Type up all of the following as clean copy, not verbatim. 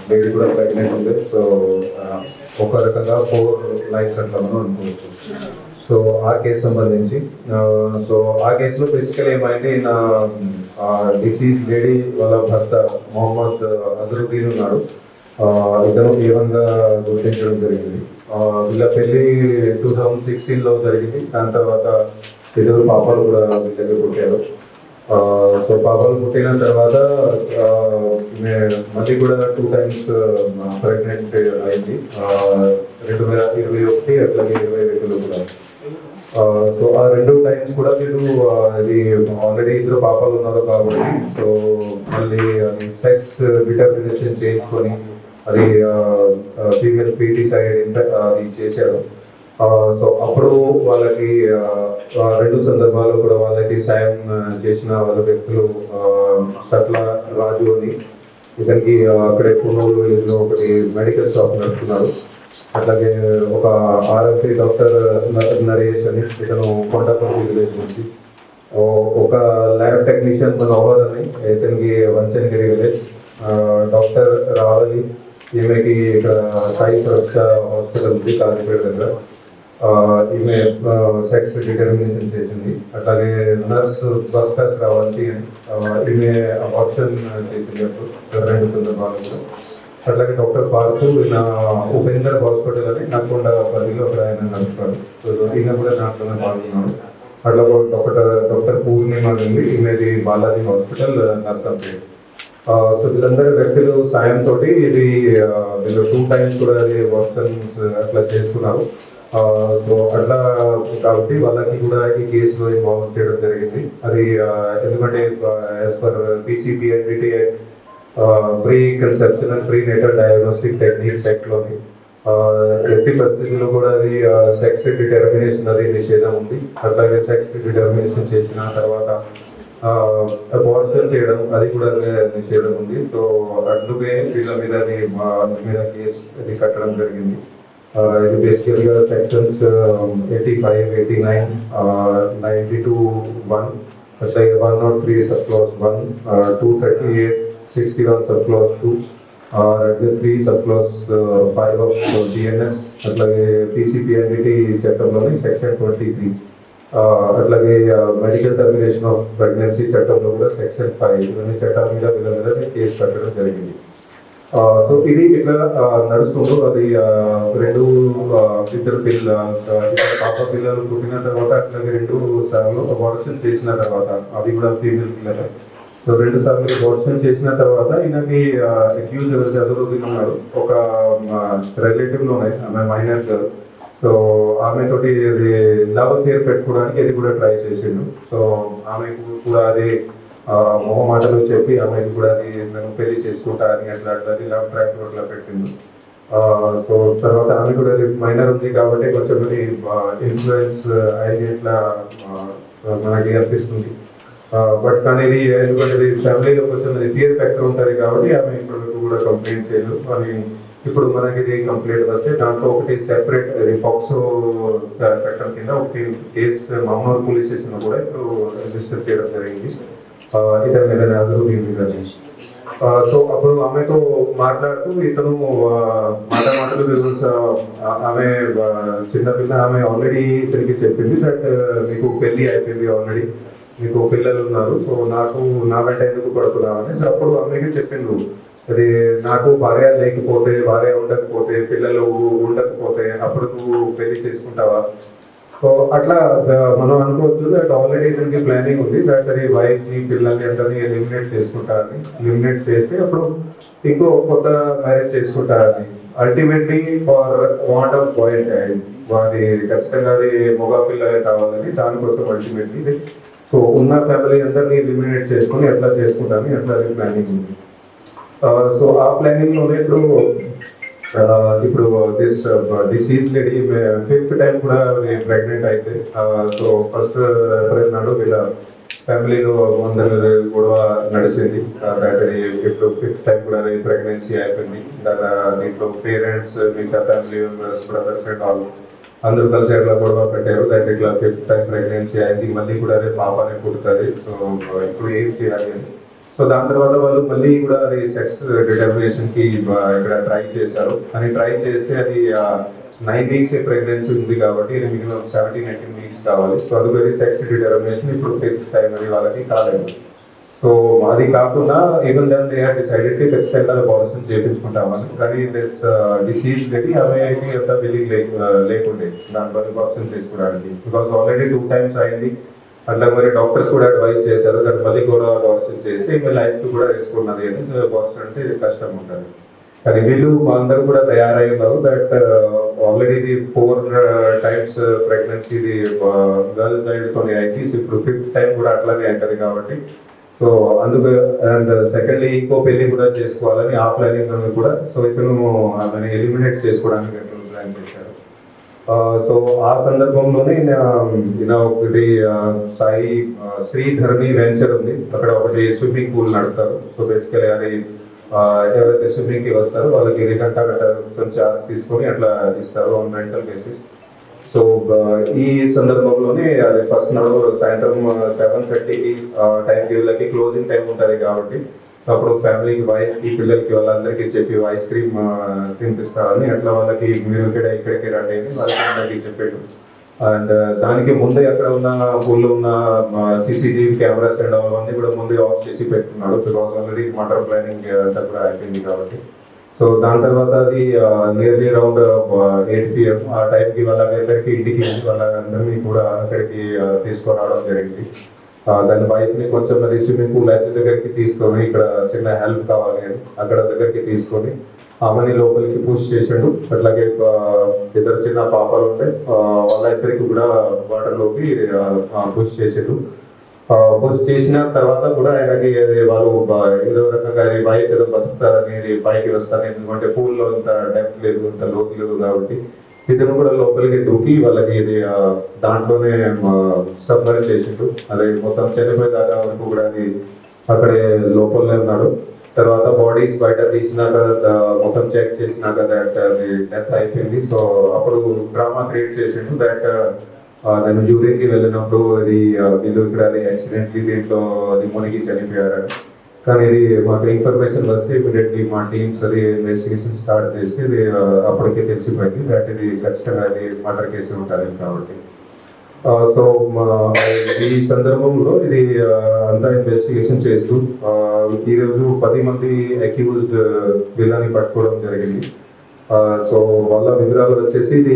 Baby కూడా pregnant ఉంది. So ఒక రకంగా 4 లైఫ్స్ అంటామని అనుకోవచ్చు. సో ఆ కేసు సంబంధించి సో ఆ కేసులో బేసికల్ ఏమైంది, నా డిసీజ్ లేడీ వాళ్ళ భర్త మొహమ్మద్ అజరుద్దీన్ ఉన్నాడు. ఇతను తీవ్రంగా గుర్తించడం జరిగింది. వీళ్ళ పెళ్ళి 2016లో జరిగింది. దాని తర్వాత 2 పాపాలు కూడా వీళ్ళకి పుట్టారు. సో పాపాలు పుట్టిన తర్వాత మళ్ళీ కూడా 2 times ప్రెగ్నెంట్ అయింది. 2021 అట్లాగే 2022 కూడా. సో ఆ 2 times కూడా వీళ్ళు అది ఆల్రెడీ 2 పాపాలు ఉన్నారు కాబట్టి సో మళ్ళీ సెక్స్ డిటర్మినేషన్ చేయించుకొని అది ఫీమేల్ పీటీసైడ్ అది చేశారు. సో అప్పుడు వాళ్ళకి 2 సందర్భాల్లో కూడా వాళ్ళకి సాయం చేసిన వాళ్ళ వ్యక్తులు సట్ల రాజు అని, ఇతనికి అక్కడే పునూరు విలేజ్లో ఒకటి మెడికల్ షాప్ నడుపుతున్నారు. అట్లాగే ఒక ఆర్ఎంపీ డాక్టర్ నరేష్ అని, ఇతను కొండపల్లి విలేజ్ నుంచి. ఒక ల్యాబ్ టెక్నీషియన్ మనోహర్ అని, ఇతనికి వంచనగిరి విలేజ్. డాక్టర్ రావలి, ఈమెకి ఇక్కడ సాయి సురక్ష హాస్పిటల్ ఉంది కాజీపేట దగ్గర. ఈమె సెక్స్ డిటర్మినేషన్ చేసింది. అట్లాగే నర్స్ బస్కాస్ రావాలి, ఈమె అబార్షన్ చేసింది అప్పుడు 2 సందర్భాలు కూడా. అట్లాగే డాక్టర్ పార్కు ఈయన ఉపేందర్ హాస్పిటల్ అని నల్గొండ పరిధిలో అక్కడ ఆయన నడుపుతాడు. సో ఈయన కూడా దాంట్లోనే పాల్గొన్నాడు. అట్లా డాక్టర్ పూర్ణిమ ఉంది, ఈమెది బాలాజీ హాస్పిటల్ నర్సంపేట్. సో వీళ్ళందరి వ్యక్తులు సాయంతో ఇది వీళ్ళు 2 times కూడా అది వర్షన్స్ అట్లా చేసుకున్నారు. సో అట్లా కాబట్టి వాళ్ళకి కూడా ఈ కేసులో ఇన్వాల్వ్ చేయడం జరిగింది. అది ఎందుకంటే as per PCPNDT pre conception and pre natal diagnostic techniques యాక్ట్లోని ఎట్టి పరిస్థితుల్లో కూడా అది సెక్స్ డిటర్మినేషన్ అది నిషేధం ఉంది. అట్లాగే సెక్స్ డిటర్మినేషన్ చేసిన తర్వాత అబార్షన్ చేయడం అది కూడా నిషేధం ఉంది. సో అందుకే వీళ్ళ మీద కేసు అది కట్టడం జరిగింది. ఇది బేసికల్గా సెక్షన్స్ 85, 89, 92(1), అట్లాగే 103 sub class 1, 238, 61 sub class 2, 3 sub class 5 of DNS, అట్లాగే PCPNDT చట్టంలోని సెక్షన్ 23, అట్లాగే మెడికల్ టర్మినేషన్ ఆఫ్ ప్రెగ్నెన్సీ చట్టంలో కూడా సెక్షన్ 5 ఇవన్నీ చట్టాల మీద వీళ్ళ మీద కేసు కట్టడం జరిగింది. సో ఇది ఇట్లా నడుస్తుందో అది 2 పాప పిల్లలు పుట్టిన తర్వాత అట్లాగే 2 సార్లు అబార్షన్ చేసిన తర్వాత అవి కూడా ఫీమేల్ పిల్లలు. సో 2 సార్లు అబార్షన్ చేసిన తర్వాత ఈయనకి అక్యూజ్ ఎవరైతే అజరుద్దీన్ ఉన్నాడు, ఒక రిలేటివ్లోనే ఆమె మైనర్ గర్ల్. సో ఆమె తోటి లాభం పెట్టుకోవడానికి అది కూడా ట్రై చేసిండు. సో ఆమెకు కూడా అది మొహమాటలు చెప్పి ఆమెకు కూడా అది నేను పెళ్లి చేసుకుంటా అని అట్లా లవ్ ట్రాక్ అట్లా పెట్టిండు. సో తర్వాత ఆమె కూడా మైనర్ ఉంది కాబట్టి కొంచెం ఇన్ఫ్లుయెన్స్ అయ్యి ఇట్లా మనకి అనిపిస్తుంది. బట్ కానీ ఇది ఎందుకంటే ఫ్యామిలీలో కొంచెం ఫియర్ ఫ్యాక్టర్ ఉంటుంది కాబట్టి ఆమె ఇప్పటివరకు కూడా కంప్లైంట్ చేయలేదు. అని ఇప్పుడు మనకి ఇది కంప్లైంట్ వస్తే దాంట్లో ఒకటి సెపరేట్ పాక్సో చట్టం కింద ఒకటి కేసు మామూలు పోలీస్ స్టేషన్లో కూడా ఇప్పుడు రిజిస్టర్ చేయడం జరిగింది ఇతని మీద అజరుద్దీన్ మీద. సో అప్పుడు ఆమెతో మాట్లాడుతూ ఇతను మాటలు ఆమె చిన్నపిల్ల, ఆమె ఆల్రెడీ ఇతనికి చెప్పింది దట్ మీకు పెళ్ళి అయిపోయింది, ఆల్రెడీ మీకు పిల్లలు ఉన్నారు, సో నా వెంట ఎందుకు పడుతున్నావని. సో అప్పుడు ఆమెకి చెప్పిండు, అది నాకు భార్య లేకపోతే, భార్య ఉండకపోతే, పిల్లలు ఉండకపోతే అప్పుడు నువ్వు పెళ్లి చేసుకుంటావా. సో అట్లా మనం అనుకోవచ్చు దట్ ఆల్రెడీ ఇతనికి ప్లానింగ్ ఉంది దట్ అది వైఫ్ని పిల్లల్ని అందరినీ ఎలిమినేట్ చేసుకుంటారని. ఎలిమినేట్ చేస్తే అప్పుడు ఇంకో కొత్త మ్యారేజ్ చేసుకుంటారని. Ultimately for want of boy and child, వారి ఖచ్చితంగా అది మగ పిల్లలే కావాలని దానికోసం అల్టిమేట్లీ సో ఉన్న ఫ్యామిలీ అందరినీ ఎలిమినేట్ చేసుకొని ఎట్లా చేసుకుంటారని ఎట్లా ప్లానింగ్ ఉంది. సో ఆ ప్లానింగ్లోనే ఇప్పుడు డిసీజ్ లేడీ 5th time కూడా ప్రెగ్నెంట్ అయితే. సో ఫస్ట్ ఏప్రిల్ నాడు వీళ్ళ ఫ్యామిలీలో అందరి గొడవ నడిచింది. ఇప్పుడు 5th time కూడా ప్రెగ్నెన్సీ అయిపోయింది. దీంట్లో పేరెంట్స్, మిగతా family members, brothers and all అందరూ కలిసి అట్లా గొడవ పెట్టారు. దాంట్లో ఇట్లా 5th time ప్రెగ్నెన్సీ అయింది, మళ్ళీ కూడా పాపనే పుడుతుంది, సో ఇప్పుడు ఏం చేయాలి అని. సో దాని తర్వాత వాళ్ళు మళ్ళీ కూడా అది సెక్స్ డిటర్మినేషన్ కి ఇక్కడ ట్రై చేశారు. అని ట్రై చేస్తే అది 9 వీక్స్ ప్రెగ్నెన్సీ ఉంది కాబట్టి ఇది మినిమం 17-18 వీక్స్ కావాలి. సో అది వెరీ సెక్స్ డిటర్మినేషన్ ఇప్పుడు 5th టైం అని వాళ్ళకి కాలేదు. సో అది కాకుండా even then they had decided ఖచ్చితంగా అబార్షన్ చేయించుకుంటామని. కానీ దిస్ డిసీజ్ పెట్టి ఆమెకి అంత బిల్లింగ్ లేకుండే దాంట్లో అబార్షన్ చేసుకోవడానికి. బికాస్ ఆల్రెడీ 2 times అయింది. అట్లా మరి డాక్టర్స్ కూడా అడ్వైజ్ చేశారు దాన్ని మళ్ళీ కూడా అబార్షన్ చేస్తే మీ లైఫ్ కూడా రిస్క్ ఉన్నది అని. సో అబార్షన్ అంటే కష్టం ఉంటుంది. కానీ వీళ్ళు మా అందరూ కూడా తయారై ఉన్నారు దట్ ఆల్రెడీ ఇది 4 times ప్రెగ్నెన్సీ ఇది గర్ల్ చైల్డ్ తోనే అయింది. ఇప్పుడు 5th టైం కూడా అట్లానే అవుతుంది కాబట్టి సో అందుకు అండ్ సెకండ్లీ ఇంకో పెళ్లి కూడా చేసుకోవాలని ఆ ప్లానింగ్ కూడా. సో ఇతను ఆమెను ఎలిమినేట్ చేసుకోవడానికి ప్లాన్ చేశారు. సో ఆ సందర్భంలోనే ఈయన ఒకటి సాయి శ్రీధర్ని వెంచర్ ఉంది, అక్కడ ఒకటి స్విమ్మింగ్ పూల్ నడుపుతారు. సో బేసికలీ అది ఎవరైతే స్విమ్మింగ్ కి వస్తారో వాళ్ళకి గంట చార్జ్ తీసుకొని అట్లా ఇస్తారు ఆన్ రెంటల్ బేసిస్. సో ఈ సందర్భంలోనే అది ఫస్ట్ నాడు సాయంత్రం 7:30కి టైంకి వీళ్ళకి క్లోజింగ్ టైం ఉంటుంది కాబట్టి అప్పుడు ఫ్యామిలీకి వైఫ్కి పిల్లలకి వాళ్ళందరికీ చెప్పి ఐస్ క్రీమ్ తినిపిస్తారని అట్లా వాళ్ళకి మీరు ఇక్కడికి రండి అని వాళ్ళకి అందరికీ చెప్పాడు. అండ్ దానికి ముందే అక్కడ ఉన్న పూల్లో ఉన్న CCTV కెమెరాస్ అండ్ అవన్నీ కూడా ముందే ఆఫ్ చేసి పెట్టుకున్నాడు. బికాస్ ఆల్రెడీ మర్డర్ ప్లానింగ్ అంతా కూడా అయిపోయింది కాబట్టి. సో దాని తర్వాత అది నియర్లీ అరౌండ్ 8 PM ఆ టైంకి వాళ్ళందరికీ ఇంటికి వాళ్ళందరినీ కూడా అక్కడికి తీసుకురావడం జరిగింది. దాని వైఫ్ని కొంచెం మరి స్విమ్మింగ్ పూల్ యాచ్ దగ్గరికి తీసుకొని ఇక్కడ చిన్న హెల్ప్ కావాలి అని అక్కడ దగ్గరికి తీసుకొని ఆమెని లోపలికి పుష్ చేసాడు. అట్లాగే 2 చిన్న పాపలు ఉంటే వాళ్ళ ఇద్దరికి కూడా వాటర్లోకి పుష్ చేసాడు. పుష్ చేసిన తర్వాత కూడా ఆయనకి వాళ్ళు ఏదో రకంగా బైక్ ఏదో బతుకుతారని పైకి వస్తారు, ఎందుకంటే పూల్లో అంత డెప్త్ లేదు, అంత లోతు లేదు కాబట్టి ఇతను కూడా లోపలికి దూకి వాళ్ళకి ఇది దాంట్లోనే సబ్మర్జ్ చేసిండు. అది మొత్తం చనిపోయేదాకా వరకు కూడా అది అక్కడే లోపలనే ఉన్నాడు. తర్వాత బాడీస్ బయట తీసినాక మొత్తం చెక్ చేసినాక దట్ అది డెత్ అయిపోయింది. సో అప్పుడు డ్రామా క్రియేట్ చేసిండు దట్ నేను యూరిన్కి వెళ్ళినప్పుడు అది వీళ్ళు ఇక్కడ అది యాక్సిడెంట్లీ దీంట్లో అది మునిగి చనిపోయారని. కానీ ఇది మాకు ఇన్ఫర్మేషన్ వస్తే ఇమీడియట్లీ మా టీమ్స్ అది ఇన్వెస్టిగేషన్ స్టార్ట్ చేసి ఇది అప్పటికే తెలిసిపోయింది దట్ ఇది ఖచ్చితంగా అది మర్డర్ కేసు ఉంటుంది కాబట్టి. సో ఈ సందర్భంలో ఇది అంతా ఇన్వెస్టిగేషన్ చేస్తూ ఈరోజు 10 మంది అక్యూజ్డ్ వీళ్ళని పట్టుకోవడం జరిగింది. సో వాళ్ళ వివరాలు వచ్చేసి ఇది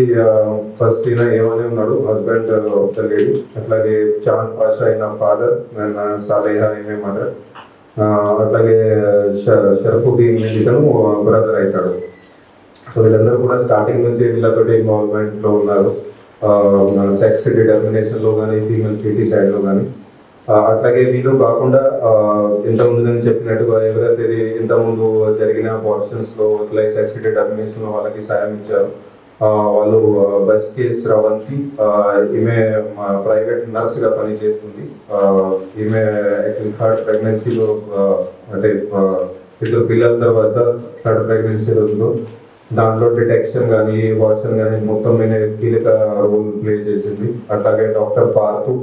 ఫస్ట్ ఈయన ఏమని ఉన్నాడు, హస్బెండ్ ఆఫ్ ద లేడీ, అట్లాగే చాంద్ పాషా అయిన ఫాదర్, సాలేహా ఈమె మదర్, అట్లాగే షరఫుద్దీన్ ఇతను బ్రదర్ అవుతాడు. సో వీళ్ళందరూ కూడా స్టార్టింగ్ నుంచి వీళ్ళతోటి ఇన్వాల్వ్మెంట్ లో ఉన్నారు, సెక్స్ డిటర్మినేషన్ లో కానీ ఫీమేల్ ఫిటీ సైడ్ లో కానీ. అట్లాగే వీళ్ళు కాకుండా ఇంతకుముందు నేను చెప్పినట్టుగా ఎవరైతే ఇంతకుముందు జరిగిన అబార్షన్స్ లో ఇట్లా సెక్స్ డిటర్మినేషన్ లో వాళ్ళకి సాయం ఇచ్చారు వాళ్ళు బస్కే శ్రవంతి, ఈమె ప్రైవేట్ నర్స్ గా పనిచేస్తుంది. ఈమె 3rd ప్రెగ్నెన్సీలో అంటే 2 పిల్లల తర్వాత 3rd ప్రెగ్నెన్సీలో దాంట్లో డిటెక్షన్ కానీ అబార్షన్ కానీ మొత్తం మీద కీలక రోల్ ప్లే చేసింది. అట్లాగే డాక్టర్ పార్కు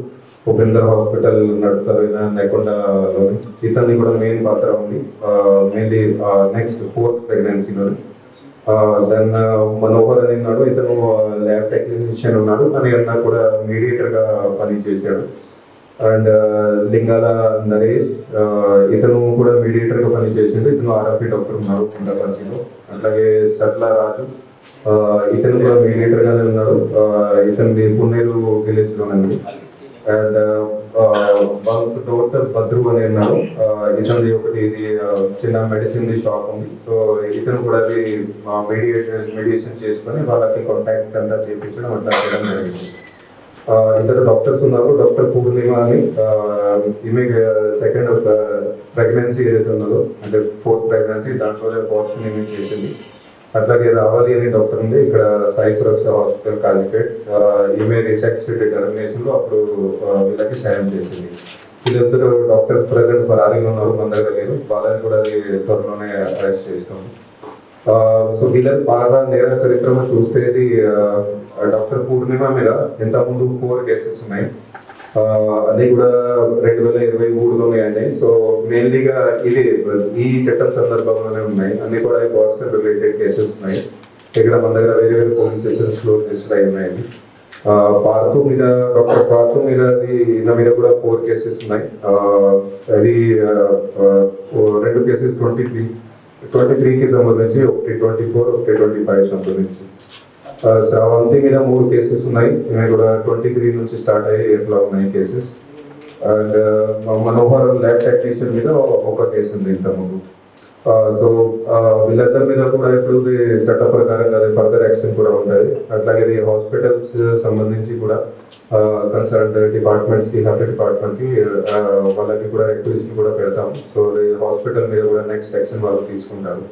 ఉపేందర్ హాస్పిటల్ నడుపుతారు లేకుండాలోని, ఇతన్ని కూడా మెయిన్ పాత్ర ఉంది మెయిన్లీ నెక్స్ట్ 4th ప్రెగ్నెన్సీలో. దెన్ మనోహర్ అని ఉన్నాడు, ఇతను ల్యాబ్ టెక్నీషియన్ ఉన్నాడు, కానీ అన్న కూడా మీడియేటర్ గా పనిచేశాడు. అండ్ లింగాల నరేష్, ఇతను కూడా మీడియేటర్ గా పనిచేసిండు, ఇతను RFP డాక్టర్ ఉన్నారు కంపెనీలో. అట్లాగే సట్ల రాజు, ఇతను కూడా మీడియేటర్ గానే ఉన్నాడు, ఇతనిది పున్నేరు విలేజ్ లోనండి. అండ్ డాక్టర్ భద్రు అని అన్నారు, ఇతనిది ఒకటి ఇది చిన్న మెడిసిన్ షాప్ ఉంది. సో ఇతను కూడా అది మెడియేషన్ చేసుకొని వాళ్ళకి కాంటాక్ట్ అంతా చేయించడం అట్లా చేయడం జరిగింది. ఇద్దరు డాక్టర్స్ ఉన్నారు, డాక్టర్ పూర్ణిమ అని, ఈమె 2nd ప్రెగ్నెన్సీ ఏదైతే ఉన్నదో అంటే 4th ప్రెగ్నెన్సీ దాంట్లో అబార్షన్ ఈమె చేసింది. అట్లాగే రావాలి అనే డాక్టర్ ఉంది ఇక్కడ సాయి సురక్ష హాస్పిటల్ కాలికేట్, ఈమె సెక్స్ డిటర్మినేషన్ లో అప్పుడు వీళ్ళకి సాయం చేసింది. వీళ్ళిద్దరు డాక్టర్ ప్రజెంట్ ఫరారీలో ఉన్నారు, మన దగ్గర లేరు, వాళ్ళని కూడా అది త్వరలోనే అరెస్ట్ చేస్తాం. సో వీళ్ళ బాగా నేర చరిత్రను చూస్తే డాక్టర్ పూర్ణిమ మీద ఇంతకుముందు 4 కేసెస్ ఉన్నాయి. అది కూడా 2023లోనే అయినాయి. సో మెయిన్లీగా ఇది ఈ చట్టం సందర్భంలోనే ఉన్నాయి. అన్ని కూడా పర్సనల్ రిలేటెడ్ కేసెస్ ఉన్నాయి. ఇక్కడ మన దగ్గర వేరే వేరే పోలీస్ స్టేషన్స్ లో రిజిస్టర్ అయి ఉన్నాయి. పార్థు మీద, డాక్టర్ పార్థు మీద ఈయన మీద కూడా 4 కేసెస్ ఉన్నాయి. అది 2 కేసెస్ 23కి సంబంధించి, ఒకటి 24, ఒకటి 25 సంబంధించి. శ్రావంతి మీద 3 కేసెస్ ఉన్నాయి. ఇవి కూడా 23 నుంచి స్టార్ట్ అయ్యి ఎట్లా ఉన్నాయి cases. And Manohar lab technician మీద 1 కేసు ఉంది ఇంతకుముందు. సో వీళ్ళందరి మీద కూడా ఇప్పుడు చట్ట ప్రకారంగా ఫర్దర్ యాక్షన్ కూడా ఉంటుంది. అట్లాగే హాస్పిటల్స్ సంబంధించి కూడా కన్సర్న్ డిపార్ట్మెంట్స్ కి, హెల్త్ డిపార్ట్మెంట్ కి వాళ్ళకి కూడా యాక్టివిటీస్ కూడా పెడతాం. సో హాస్పిటల్ మీద కూడా నెక్స్ట్ యాక్షన్ వాళ్ళు తీసుకుంటారు.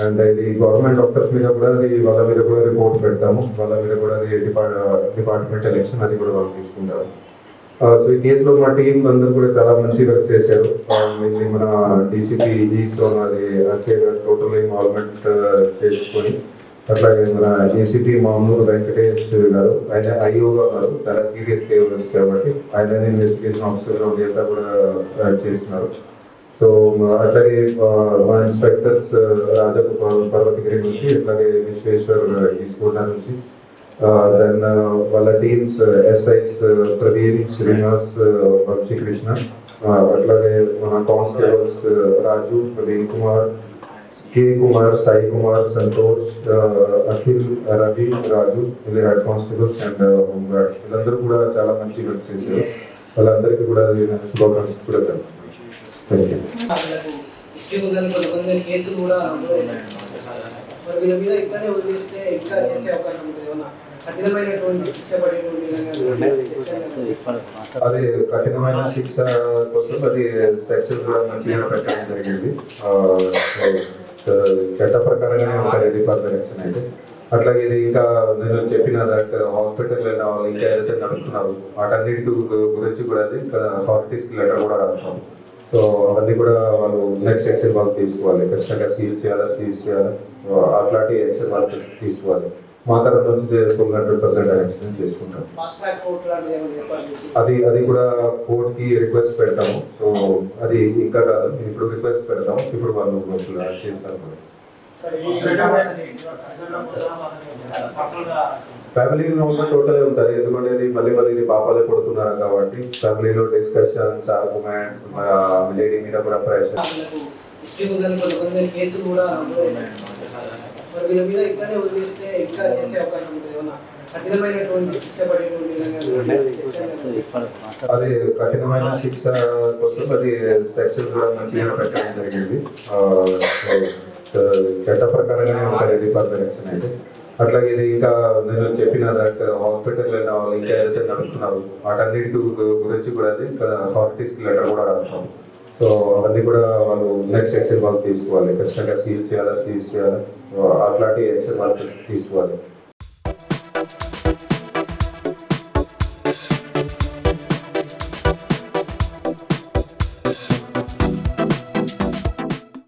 అండ్ ఇది గవర్నమెంట్ డాక్టర్స్ మీద కూడా వాళ్ళ మీద కూడా రిపోర్ట్ పెడతాము. వాళ్ళ మీద కూడా డిపార్ట్మెంట్ ఎలక్షన్ అది కూడా వాళ్ళు తీసుకుంటారు. సో ఈ కేసులో మా టీం అందరూ కూడా చాలా మంచి వర్క్ చేశారు. మెయిన్లీ మన డీసీపీ ఈజీతో అది అంటే టోటల్ ఇన్వాల్వ్మెంట్ చేసుకొని, అట్లాగే మన ఏసీపీ మామూలు వెంకటేష్ గారు, ఆయన ఐఓగా గారు చాలా సీరియస్ కేసెస్ కాబట్టి ఆయన ఇన్వెస్టిగేషన్ ఆఫీసర్ అంతా కూడా చేస్తున్నారు. సో అట్లాగే మా ఇన్స్పెక్టర్స్ రాజగోపాల్ పర్వతగిరి నుంచి, అట్లాగే విశ్వేశ్వర్ ఈస్కోట నుంచి, దెన్ వాళ్ళ టీమ్స్ ఎస్ఐస్ ప్రవీణ్, శ్రీనివాస్, వంశీకృష్ణ, అట్లాగే మన కానిస్టేబుల్స్ రాజు, ప్రవీణ్ కుమార్, కే కుమార్, సాయి కుమార్, సంతోష్, అఖిల్, రవి, రాజు, వీళ్ళు హెడ్ కానిస్టేబుల్స్ అండ్ హోంగార్డ్, వీళ్ళందరూ కూడా చాలా మంచి వర్క్ చేశారు. వాళ్ళందరికీ కూడా శుభాకాంక్షలు కూడా థ్యాంక్ యూ. కేసులు కూడా మరి వీళ్ళ మీద ఇట్లానే వదిలేస్తే ఇంకా చేసే అవకాశం ఉంటుంది. ఏమన్నా కఠినమైనటువంటి శిక్ష అది కఠినమైన శిక్ష కోసం అది సెక్షన్ కూడా మంచిగా పెట్టడం జరిగింది. చట్ట ప్రకారంగానే ఉంటుంది ఫర్దర్ యాక్షన్ అయితే. అట్లాగే ఇది ఇంకా నేను చెప్పిన హాస్పిటల్ వాళ్ళు ఇంకా ఏదైతే నడుపుతున్నారు వాటన్నిటి గురించి కూడా అది అథారిటీస్ లెటర్ కూడా రాస్తాం. సో అవన్నీ కూడా వాళ్ళు నెక్స్ట్ యాక్షన్ వాళ్ళు తీసుకోవాలి. ఖచ్చితంగా సీజ్ చేయాలి. అట్లాంటి యాక్షన్ వాళ్ళు తీసుకోవాలి. మా తరఫు నుంచి 100% యాక్షన్ చేసుకుంటాం. అది కూడా కోర్టుకి రిక్వెస్ట్ పెడతాము. సో అది ఇంకా కాదు, ఇప్పుడు రిక్వెస్ట్ పెడతాము. ఇప్పుడు వాళ్ళు చేస్తారు. ఫ్యామిలీలో ఉన్న టోటల్ ఉంటుంది. ఎందుకంటే ఇది మళ్ళీ పాపాలే కొడుతున్నారు కాబట్టి ఫ్యామిలీలో డిస్కషన్స్, ఆర్గ్యుమెంట్స్, లేడీ మీద కూడా ప్రెషర్. కేసులు కూడా మరి వీళ్ళ మీద ఇట్లానే వదిలేస్తే ఇంకా చేసే అవకాశం ఉంటుంది. ఏమన్నా కఠినమైనటువంటి శిక్ష అది కఠినమైన శిక్ష కోసం అది సెక్షన్ కూడా మంచిగా పెట్టడం జరిగింది. చట్ట ప్రకారంగానే ఉంటుంది ఫర్దర్ యాక్షన్ అయితే. అట్లాగే ఇది ఇంకా నేను చెప్పిన హాస్పిటల్ వాళ్ళు ఇంకా ఏదైతే నడుపుతున్నారు వాటన్నిటి గురించి కూడా అది అథారిటీస్ లెటర్ కూడా రాస్తాం. సో అవన్నీ కూడా వాళ్ళు నెక్స్ట్ యాక్షన్ వాళ్ళు తీసుకోవాలి. ఖచ్చితంగా సీజ్ చేయాలి. అట్లాంటి యాక్షన్ వాళ్ళు తీసుకోవాలి.